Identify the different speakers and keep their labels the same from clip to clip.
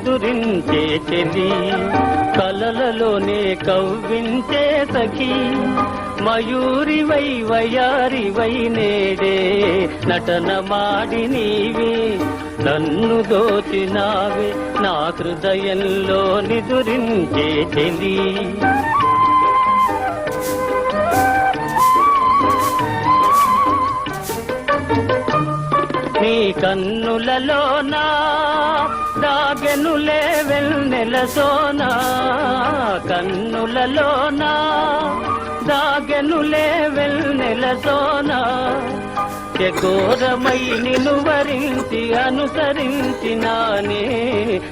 Speaker 1: నిదురించే చెలి, కలలలోనే కవ్వించే సఖీ, మయూరివై వయారివై నేడే నటన మాడి నీవే నన్ను దోచినావే, నా హృదయంలో నిదురించే చెలి. నీ కన్నులలోనా దాగెనులే వెన్నెల సోనా, కన్నులలోనా దాగెనులే వెన్నెల సోనా, చకోరమై నిన్ను వరించి అనుసరించినానే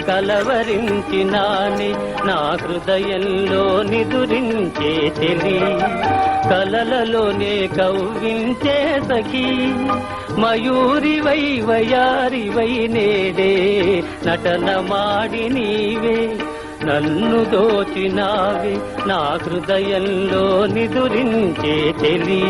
Speaker 1: కలవరించినానే, నా హృదయంలో నిదురించే చెలి, కలలలోనే కవ్వించే సఖీ, మయూరివై వయారివై నేడే నటన మాడి నీవే నన్ను దోచినావే, నా హృదయంలో నిదురించే చెలి.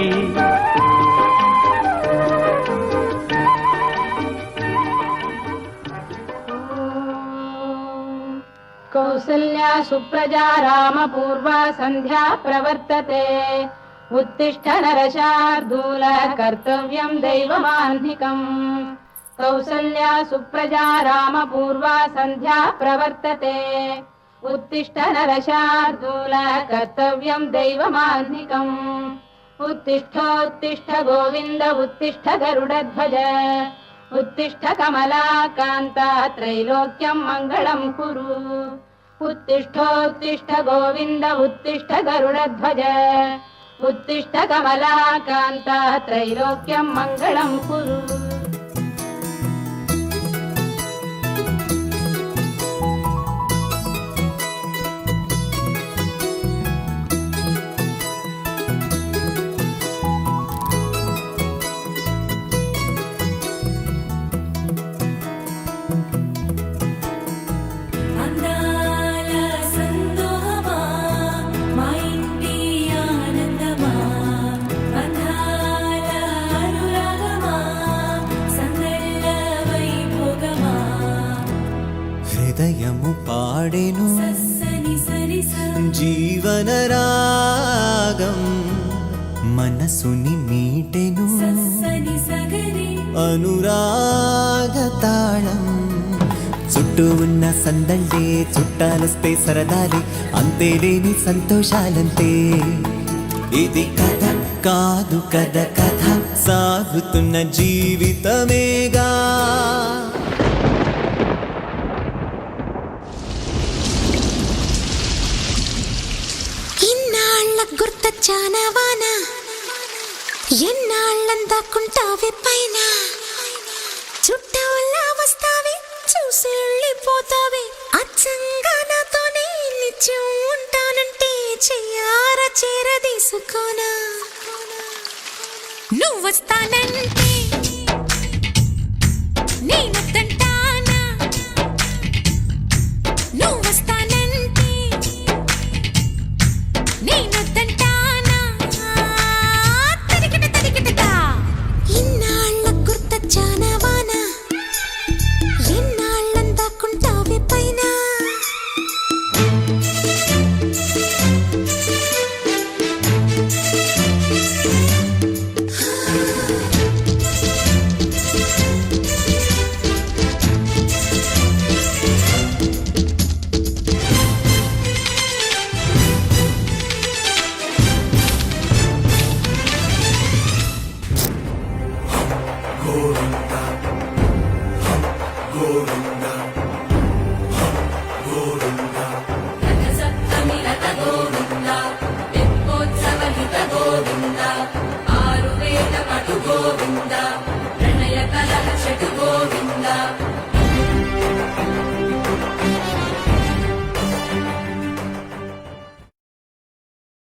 Speaker 2: కౌసల్యా సుప్రజా రామ పూర్వా సంధ్యా ప్రవర్తతే, उत्तिष्ठ नरशार्दूल कर्तव्यं दैवमाह्निकम्। कौसल्या सुप्रजा राम पूर्वा संध्या प्रवर्तते, उत्तिष्ठ नरशार्दूल कर्तव्यं दैवमाह्निकम्। उत्तिष्ठोत्तिष्ठ गोविन्द उत्तिष्ठ गरुडध्वज, उत्तिष्ठ कमलाकान्ता त्रैलोक्यं मङ्गलं कुरु। उत्तिष्ठोत्तिष्ठ गोविन्द उत्तिष्ठ गरुडध्वज, उत्तिष्ठ कमलाकान्ता त्रैलोक्यं मङ्गलं कुरु।
Speaker 3: హృదయము పాడెను జీవన రాగం, మనసుని మీటెను అనురాగ తాళం. చుట్టూ ఉన్న సందళ్ళే చుట్టాలొస్తే సరదాలే, అంతేలేని సంతోషాలంతే. ఇది కథ కాదు కథ కథ సాగుతున్న జీవితమేగా.
Speaker 4: గుర్తొచ్చానవానా ఎన్నాళ్ళందాకుంటావే పైన, చుట్టూలా వస్తావే చూసి వెళ్ళిపోతావే, అచ్చంగా నాతోనే నిత్యం ఉంటానంటే చెయ్యార చేరదీసుకోనా. నువ్వు వస్తానంటే నేను